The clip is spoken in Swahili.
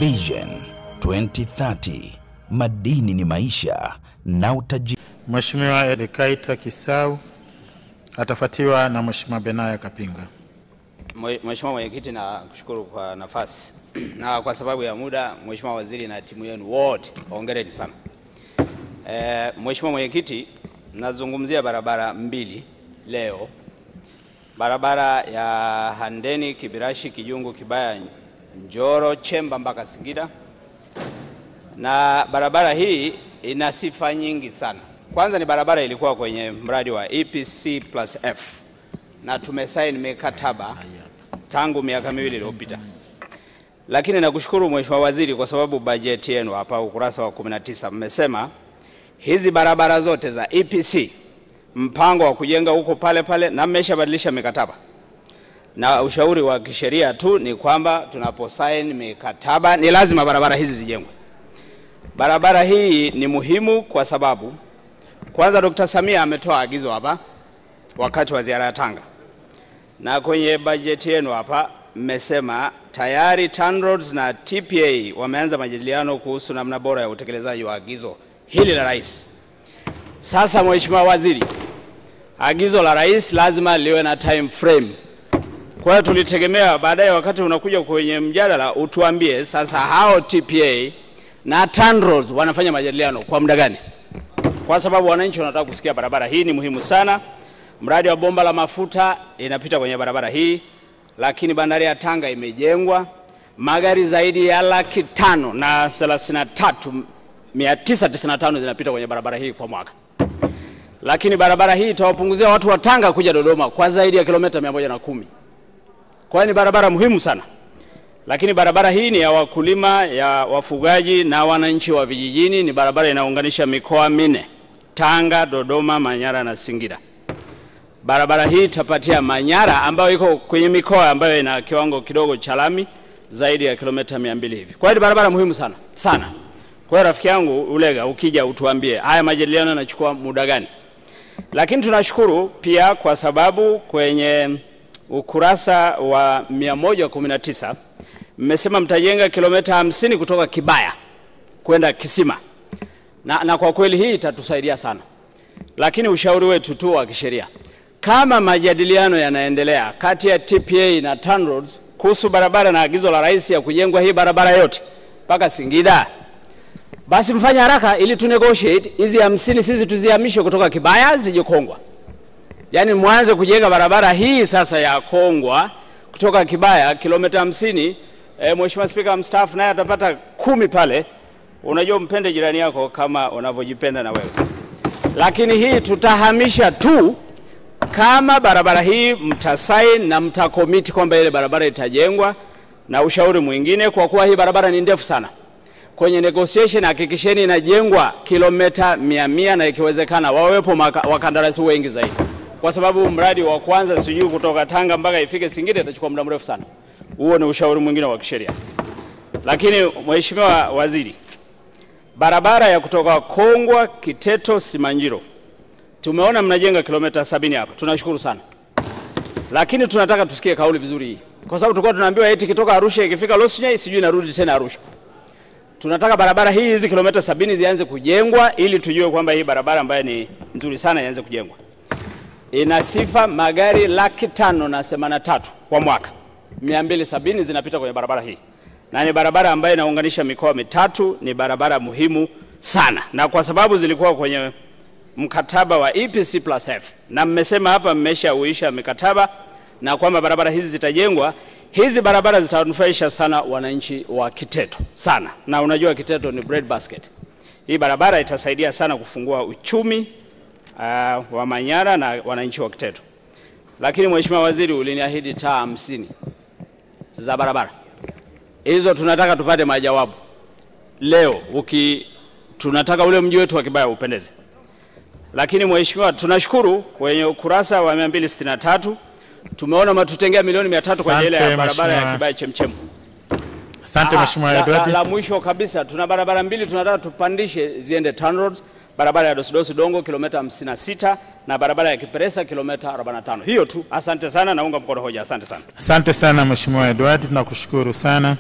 Vision 2030, madini ni maisha na utajiri. Mheshimiwa Edekaita Kisau atafuatiwa na Mheshimiwa Benaya Kapinga. Mheshimiwa Mwenyekiti, na kushukuru kwa nafasi na kwa sababu ya muda, Mheshimiwa Waziri na timu yenu wote hongereni sana. Mheshimiwa Mwenyekiti, nazungumzia barabara mbili leo. Barabara ya Handeni Kibirashi Kijungu Kibaya Njoro Chemba mpaka Singida. Na barabara hii ina sifa nyingi sana. Kwanza ni barabara ilikuwa kwenye mradi wa EPC+F na tumesaini mikataba tangu miaka miwili iliyopita. Lakini nakushukuru Mheshimiwa Waziri kwa sababu bajeti yenu hapa ukurasa wa 19 mmesema hizi barabara zote za EPC mpango wa kujenga huko pale pale, na mmeshabadilisha mikataba. Na ushauri wa kisheria tu ni kwamba tunaposaini mikataba ni lazima barabara hizi zijengwe. Barabara hii ni muhimu kwa sababu kwanza Dr. Samia ametoa agizo hapa wakati wa ziara ya Tanga. Na kwenye bajeti yenu hapa mmesema tayari TANROADS na TPA wameanza majadiliano kuhusu namna bora ya utekelezaji wa agizo hili la rais. Sasa Mheshimiwa Waziri, agizo la rais lazima liwe na time frame. Kwa hiyo tulitegemea baadaye wakati unakuja kwenye mjadala utuambie sasa hao TPA na TANROADS wanafanya majadiliano kwa muda gani? Kwa sababu wananchi wanataka kusikia barabara hii ni muhimu sana. Mradi wa bomba la mafuta inapita kwenye barabara hii, lakini bandari ya Tanga imejengwa. Magari zaidi ya 533,995 zinapita kwenye barabara hii kwa mwaka. Lakini barabara hii itawapunguzia watu wa Tanga kuja Dodoma kwa zaidi ya kilomita 110. Kwa hiyo ni barabara muhimu sana. Lakini barabara hii ni ya wakulima, ya wafugaji na wananchi wa vijijini. Ni barabara inaunganisha mikoa 4: Tanga, Dodoma, Manyara na Singida. Barabara hii itapatia Manyara ambayo iko kwenye mikoa ambayo ina kiwango kidogo cha lami zaidi ya kilomita 200 hivi. Kwa hiyo barabara muhimu sana sana. Kwa hiyo rafiki yangu Ulega, ukija utuambie haya majadiliano yanachukua muda gani. Lakini tunashukuru pia kwa sababu kwenye ukurasa wa 119 mmesema mtajenga kilomita 50 kutoka Kibaya kwenda Kisima. Na kwa kweli hii itatusaidia sana. Lakini ushauri wetu tu wa kisheria, kama majadiliano yanaendelea kati ya TPA na TANROADS kuhusu barabara na agizo la rais ya kujengwa hii barabara yote mpaka Singida, basi mfanye haraka ili tu negotiate hizi 50 sisi tuzihamishe kutoka Kibaya zije Kongwa. Yaani mwanze kujenga barabara hii sasa ya Kongwa kutoka Kibaya kilomita 50. Mheshimiwa Spika mstaafu naye atapata 10 pale. Unajua mpende jirani yako kama unavyojipenda na wewe. Lakini hii tutahamisha tu kama barabara hii mtasaini na mtakomiti kwamba ile barabara itajengwa. Na ushauri mwingine, kwa kuwa hii barabara ni ndefu sana, kwenye negotiation hakikisheni inajengwa kilomita 100 na ikiwezekana wawepo wakandarasi wengi zaidi. Kwa sababu mradi wa kwanza sijui kutoka Tanga mpaka ifike Singida itachukua muda mrefu sana. Huo ni ushauri mwingine wa kisheria. Lakini Mheshimiwa Waziri, barabara ya kutoka Kongwa Kiteto Simanjiro tumeona mnajenga kilomita 70 hapa. Tunashukuru sana. Lakini tunataka tusikie kauli vizuri hii. Kwa sababu tulikuwa tunaambiwa eti kitoka Arusha ikifika Losnyai sijui narudi tena Arusha. Tunataka barabara hii hizi kilomita 70 zianze kujengwa ili tujue kwamba hii barabara ambayo ni nzuri sana ianze kujengwa. Ina sifa magari 583,000 kwa mwaka. 270 zinapita kwenye barabara hii. Na ni barabara ambayo inaunganisha mikoa 3, ni barabara muhimu sana. Na kwa sababu zilikuwa kwenye mkataba wa EPC+F na mmesema hapa mmeshauisha mikataba na kwamba barabara hizi zitajengwa, hizi barabara zitanufaisha sana wananchi wa Kiteto sana. Na unajua Kiteto ni bread basket. Hii barabara itasaidia sana kufungua uchumi wa Manyara na wananchi wa Kiteto. Lakini Mheshimiwa Waziri, uliniahidi taa 50 za barabara. Hizo tunataka tupate majawabu leo. Tunataka ule mji wetu wa Kibaya upendeze. Lakini Mheshimiwa, tunashukuru kwenye ukurasa wa 263 tumeona matutengea milioni 300 kwa ajili ya barabara ya Kibaya Chemchemu. Asante Mheshimiwa Edward. La mwisho kabisa, tuna barabara mbili tunataka tupandishe ziende TANROADS. Barabara ya Dosidosi Dongo kilomita 56 na barabara ya Kiperesa kilomita 45. Hiyo tu. Asante sana, naunga mkono hoja. Asante sana. Asante sana Mheshimiwa Edward, tunakushukuru sana.